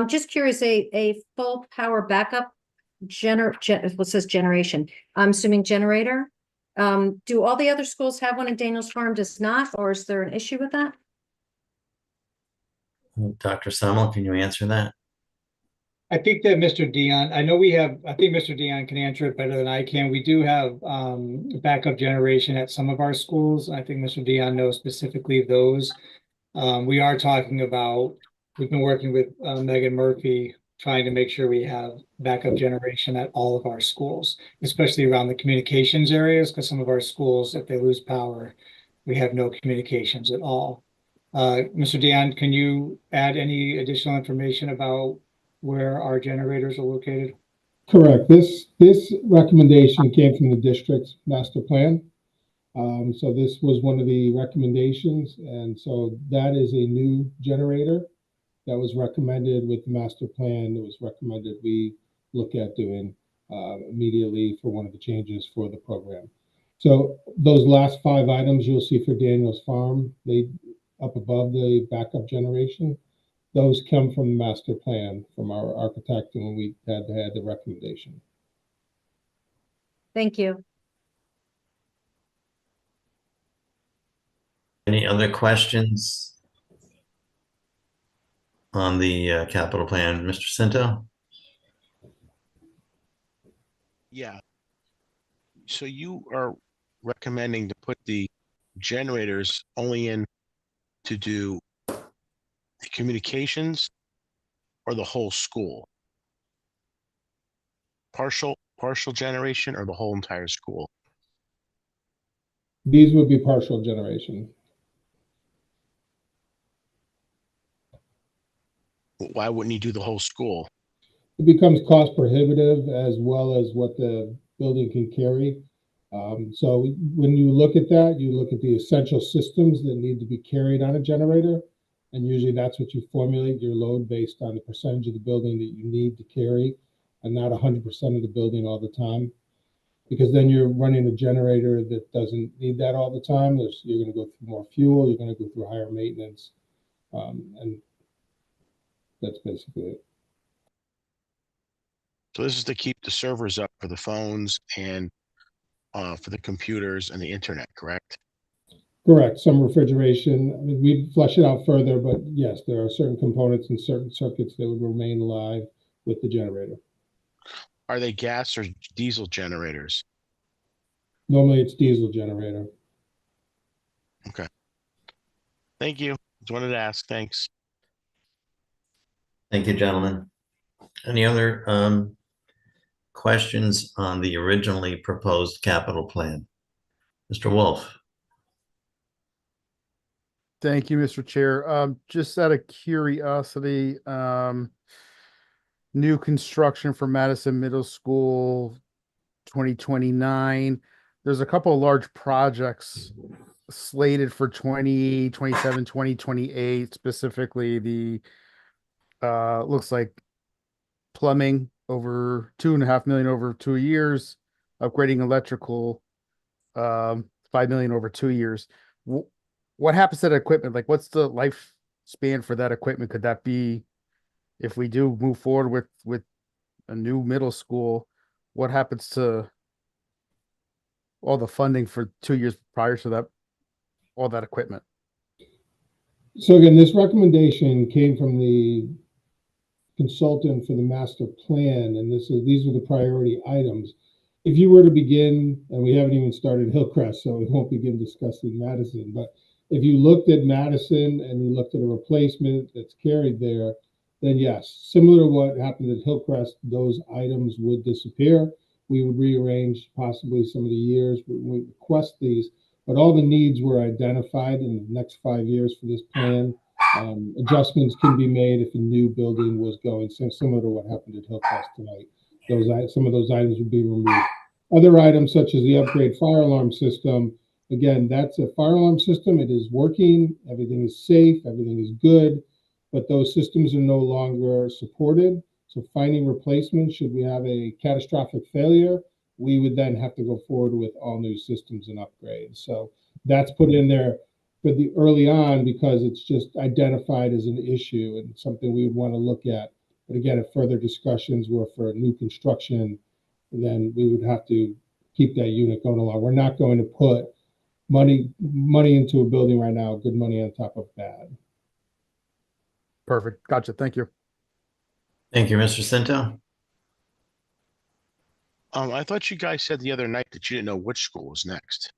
just curious, a full power backup what says generation? I'm assuming generator. Do all the other schools have one and Daniels Farm does not, or is there an issue with that? Dr. Summel, can you answer that? I think that Mr. Dion, I think Mr. Dion can answer it better than I can. We do have backup generation at some of our schools. I think Mr. Dion knows specifically those. We are talking about, we've been working with Megan Murphy, trying to make sure we have backup generation at all of our schools, especially around the communications areas, because some of our schools, if they lose power, we have no communications at all. Mr. Dion, can you add any additional information about where our generators are located? Correct. This recommendation came from the district's master plan. So this was one of the recommendations. And so that is a new generator that was recommended with the master plan. It was recommended we look at doing immediately for one of the changes for the program. So those last 5 items you'll see for Daniels Farm, they up above the backup generation. Those come from the master plan from our architect, and we had the recommendation. Thank you. Any other questions on the capital plan, Mr. Cinto? Yeah. So you are recommending to put the generators only in to do the communications or the whole school? Partial generation or the whole entire school? These would be partial generation. Why wouldn't you do the whole school? It becomes cost prohibitive as well as what the building can carry. So when you look at that, you look at the essential systems that need to be carried on a generator. And usually that's what you formulate your load based on the percentage of the building that you need to carry and not 100% of the building all the time. Because then you're running a generator that doesn't need that all the time. You're going to go through more fuel, you're going to go through higher maintenance. And that's basically it. So this is to keep the servers up for the phones and for the computers and the internet, correct? Correct. Some refrigeration. I mean, we'd flesh it out further, but yes, there are certain components and certain circuits that would remain live with the generator. Are they gas or diesel generators? Normally it's diesel generator. Okay. Thank you. Just wanted to ask. Thanks. Thank you, gentlemen. Any other questions on the originally proposed capital plan? Mr. Wolf. Thank you, Mr. Chair. Just out of curiosity, new construction for Madison Middle School 2029. There's a couple of large projects slated for 2027, 2028, specifically the looks like plumbing over 2.5 million over 2 years, upgrading electrical 5 million over 2 years. What happens to that equipment? Like, what's the lifespan for that equipment? Could that be, if we do move forward with a new middle school, what happens to all the funding for 2 years prior to that, all that equipment? So again, this recommendation came from the consultant for the master plan, and these were the priority items. If you were to begin, and we haven't even started Hillcrest, so we won't begin discussing Madison, but if you looked at Madison and you looked at a replacement that's carried there, then yes, similar to what happened at Hillcrest, those items would disappear. We would rearrange possibly some of the years we request these, but all the needs were identified in the next 5 years for this plan. Adjustments can be made if a new building was going, similar to what happened at Hillcrest tonight. Some of those items would be removed. Other items such as the upgrade fire alarm system, again, that's a fire alarm system. It is working, everything is safe, everything is good, but those systems are no longer supported. So finding replacements, should we have a catastrophic failure, we would then have to go forward with all new systems and upgrades. So that's put in there for the early on because it's just identified as an issue and something we would want to look at. But again, if further discussions were for new construction, then we would have to keep that unit going along. We're not going to put money into a building right now, good money on top of bad. Perfect. Gotcha. Thank you. Thank you, Mr. Cinto. I thought you guys said the other night that you didn't know which school was next.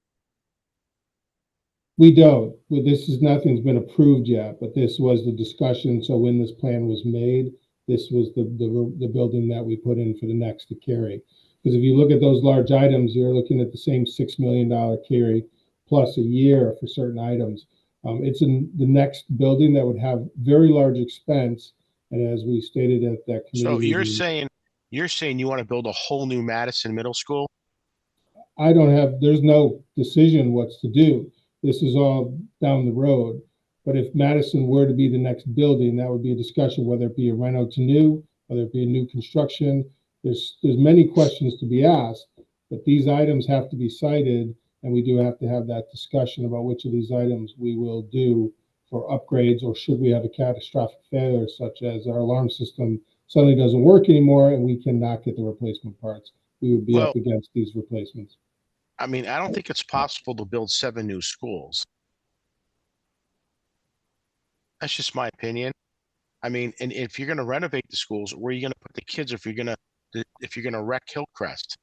We don't. Nothing's been approved yet, but this was the discussion. So when this plan was made, this was the building that we put in for the next to carry. Because if you look at those large items, you're looking at the same $6 million carry plus a year for certain items. It's in the next building that would have very large expense. And as we stated at that committee. So you're saying you want to build a whole new Madison Middle School? There's no decision what's to do. This is all down the road. But if Madison were to be the next building, that would be a discussion, whether it be a reno to new, whether it be a new construction. There's many questions to be asked, but these items have to be cited, and we do have to have that discussion about which of these items we will do for upgrades, or should we have a catastrophic failure, such as our alarm system suddenly doesn't work anymore and we cannot get the replacement parts. We would be up against these replacements. I mean, I don't think it's possible to build 7 new schools. That's just my opinion. I mean, and if you're going to renovate the schools, where are you going to put the kids if you're going to wreck Hillcrest?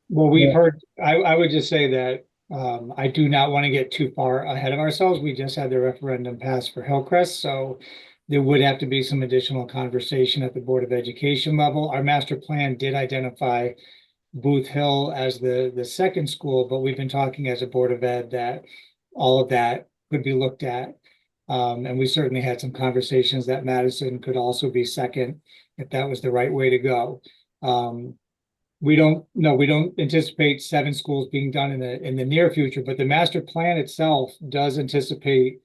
Well, we've heard, I would just say that I do not want to get too far ahead of ourselves. We just had the referendum passed for Hillcrest, so there would have to be some additional conversation at the Board of Education level. Our master plan did identify Booth Hill as the second school, but we've been talking as a Board of Ed that all of that could be looked at. And we certainly had some conversations that Madison could also be second if that was the right way to go. We don't anticipate 7 schools being done in the near future, but the master plan itself does anticipate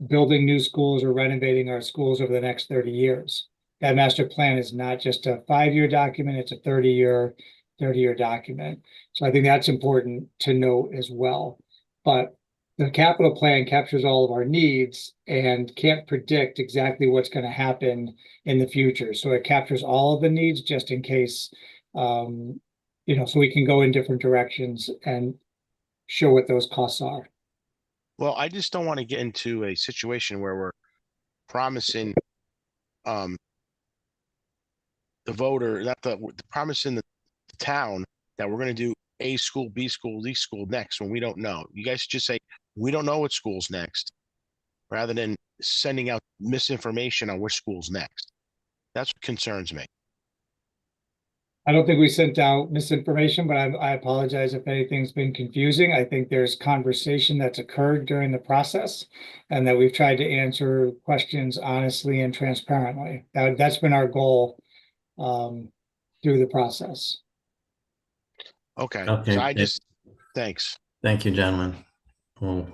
building new schools or renovating our schools over the next 30 years. That master plan is not just a 5-year document, it's a 30-year document. So I think that's important to note as well. But the capital plan captures all of our needs and can't predict exactly what's going to happen in the future. So it captures all of the needs just in case, so we can go in different directions and show what those costs are. Well, I just don't want to get into a situation where we're promising the voter, promising the town that we're going to do A school, B school, D school next when we don't know. You guys just say, we don't know what school's next, rather than sending out misinformation on which school's next. That's what concerns me. I don't think we sent out misinformation, but I apologize if anything's been confusing. I think there's conversation that's occurred during the process and that we've tried to answer questions honestly and transparently. That's been our goal through the process. Okay, Okay, so I just, thanks. Thank you, gentlemen. We'll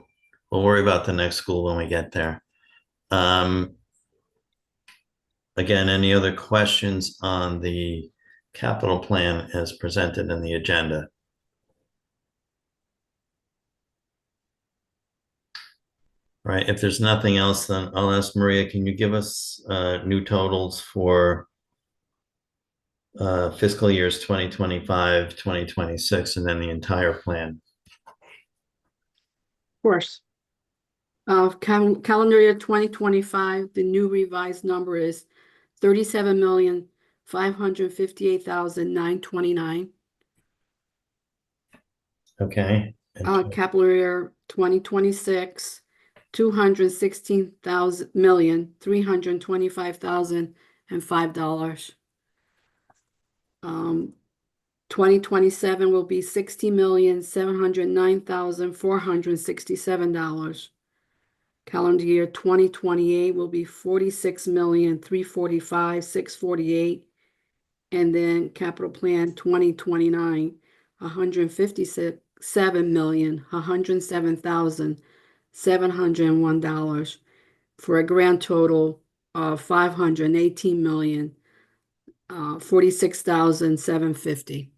worry about the next school when we get there. Again, any other questions on the capital plan as presented in the agenda? Right, if there's nothing else, then I'll ask Maria, can you give us new totals for fiscal years 2025, 2026, and then the entire plan? Of course. Calendar year 2025, the new revised number is 37,558,929. Okay. Capital year 2026, 216,325,005. 2027 will be $60,709,467. Calendar year 2028 will be $46,345,648. And then capital plan 2029, $157,107,701 for a grand total of $518,046,750.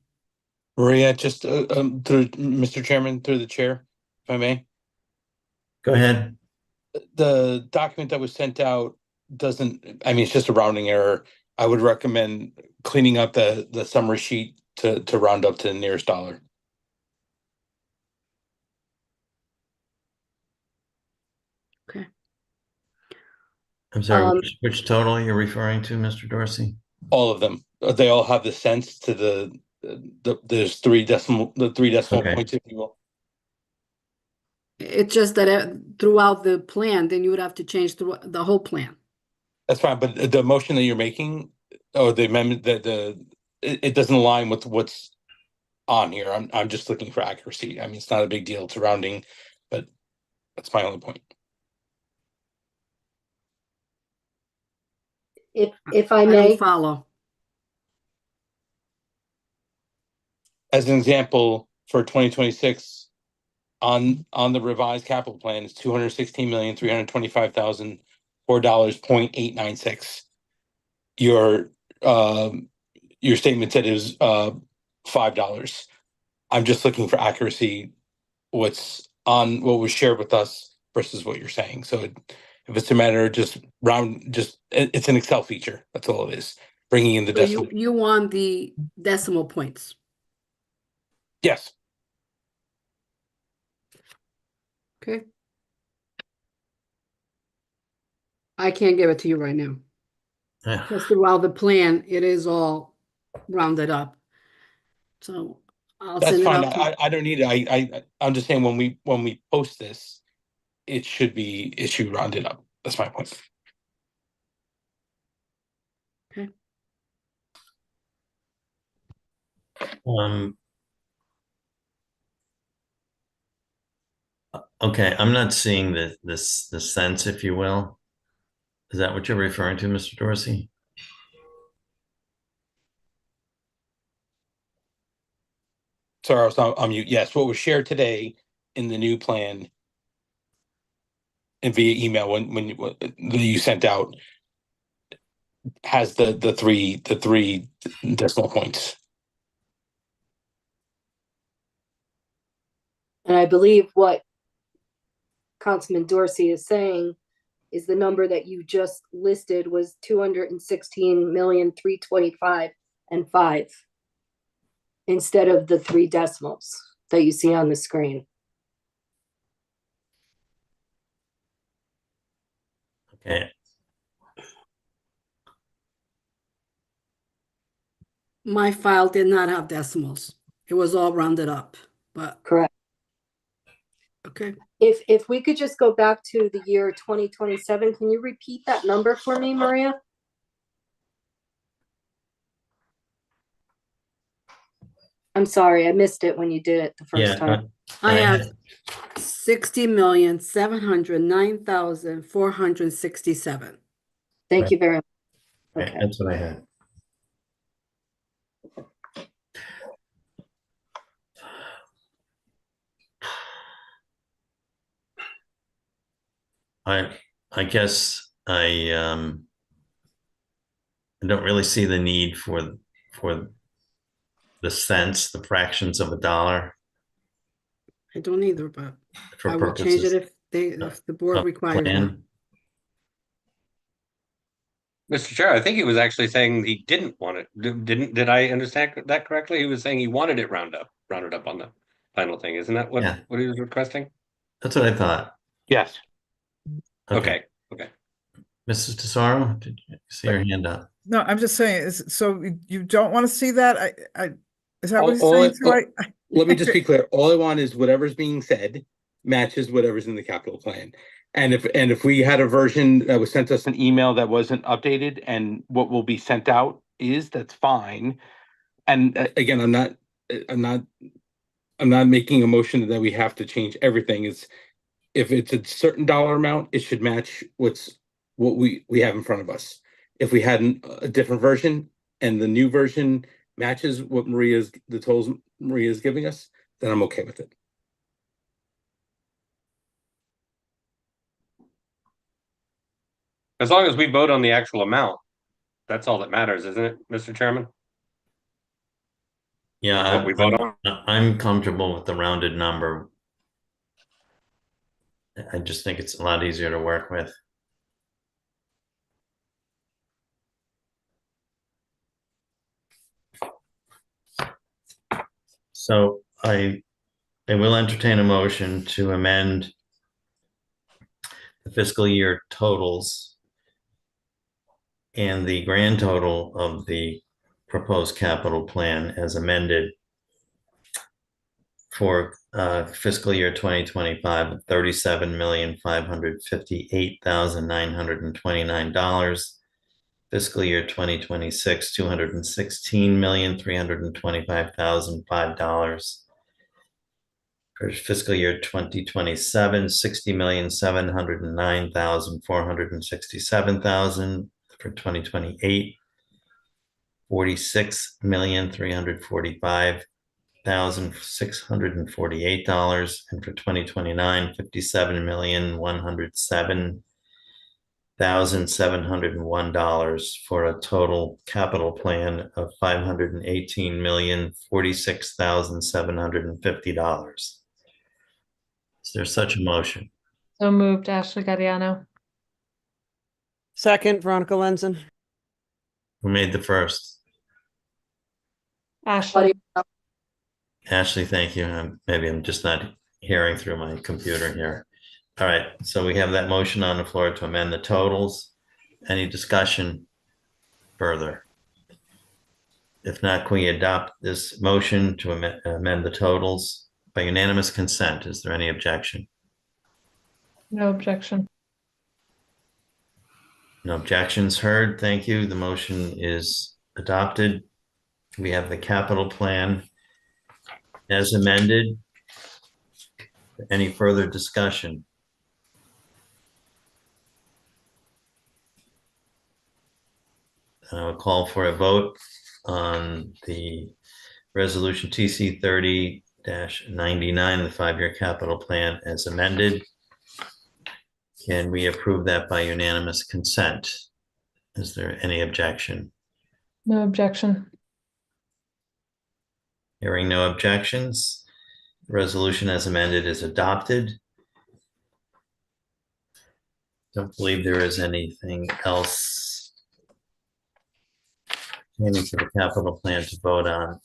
Maria, just through Mr. Chairman, through the chair, if I may. Go ahead. The document that was sent out doesn't, I mean, it's just a rounding error. I would recommend cleaning up the summary sheet to round up to the nearest dollar. Okay. I'm sorry, which total you're referring to, Mr. Dorsey? All of them. They all have the cents to there's three decimal points, if you will. It's just that throughout the plan, then you would have to change the whole plan. That's fine, but the motion that you're making, or the amendment, it doesn't align with what's on here. I'm just looking for accuracy. I mean, it's not a big deal. It's a rounding, but that's my only point. If I may follow. As an example, for 2026, on the revised capital plan is $216,325,004.896. Your statement said it was $5. I'm just looking for accuracy. What's on what was shared with us versus what you're saying. So if it's a matter of just it's an Excel feature. That's all it is. Bringing in the decimal. You want the decimal points. Yes. Okay. I can't give it to you right now. Because throughout the plan, it is all rounded up. So I'll That's send fine. it up. I don't need it. I'm just saying when we post this, it should rounded up. That's my point. Okay. Okay, I'm not seeing the sense, if you will. Is that what you're referring to, Mr. Dorsey? Sorry, I was on mute. Yes, what was shared today in the new plan and via email when you sent out has the three decimal points. And I believe what Councilman Dorsey is saying is the number that you just listed was 216,325,005 instead of the 3 decimals that you see on the screen. Okay. My file did not have decimals. It was all rounded up, but correct. Okay. If we could just go back to the year 2027, can you repeat that number for me, Maria? I'm sorry, I missed it when you did it the first time. I have 60,709,467. Thank you very much. Okay. That's what I had. I guess I don't really see the need for the cents, the fractions of a dollar I don't either, but for I will change it purposes if the board of requires that. plan. Mr. Chair, I think he was actually saying he didn't want it. Did I understand that correctly? He was saying he wanted it rounded up on the final thing. Isn't that what, Yeah. what he was requesting? That's what I thought. Yes. Okay. Mrs. Tesoro, did you see your hand up? No, I'm just saying, so you don't want to see that? Is that what he's All saying? let me just be clear. All I want is whatever's being said matches whatever's in the capital plan. And if we had a version that was sent us an email that wasn't updated and what will be sent out that's fine. And again, I'm not making a motion that we have to change everything. If it's a certain dollar amount, it should match what we have in front of us. If we had a different version and the new version matches what the totals Maria's giving us, then I'm okay with it. As long as we vote on the actual amount, that's all that matters, isn't it, Mr. Chairman? Yeah, What we vote on? I'm comfortable with the rounded number. I just think it's a lot easier to work with. So I will entertain a motion to amend the fiscal year totals and the grand total of the proposed capital plan as amended for fiscal year 2025 of $37,558,929. Fiscal year 2026, $216,325,005. For fiscal year 2027, $60,709,467,000. For 2028, $46,345,648. And for 2029, $57,107,701 for a total capital plan of $518,046,750. Is there such a motion? So moved, Ashley Gadiano. Second, Veronica Lenzen. Who made the first? Ashley. Ashley, thank you. Maybe I'm just not hearing through my computer here. All right, so we have that motion on the floor to amend the totals. Any discussion further? If not, can we adopt this motion to amend the totals by unanimous consent? Is there any objection? No objection. No objections heard. Thank you. The motion is adopted. We have the capital plan as amended. Any further discussion? I will call for a vote on the resolution TC 30-99, the 5-year capital plan as amended. Can we approve that by unanimous consent? Is there any objection? No objection. Hearing no objections, the resolution as amended is adopted. Don't believe there is anything else pertaining to the capital plan to vote on.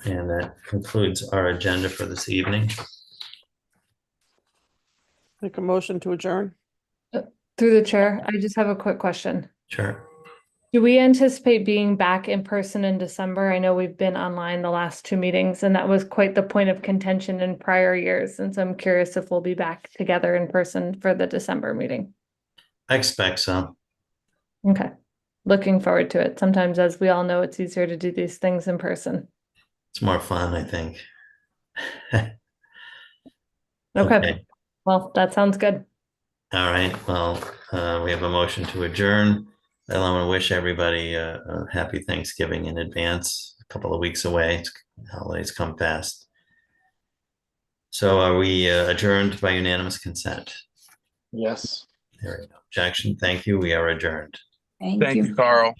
And that concludes our agenda for this evening. Make a motion to adjourn. Through the chair, I just have a quick question. Sure. Do we anticipate being back in person in December? I know we've been online the last 2 meetings, and that was quite the point of contention in prior years. And so I'm curious if we'll be back together in person for the December meeting. I expect so. Okay. Looking forward to it. Sometimes, as we all know, it's easier to do these things in person. It's more fun, I think. Okay. Well, that sounds good. All right. Well, we have a motion to adjourn. I want to wish everybody a happy Thanksgiving in advance. A couple of weeks away. Holidays come fast. So are we adjourned by unanimous consent? Yes. There we go. Objection. Thank you. We are adjourned. Thank you. Carl.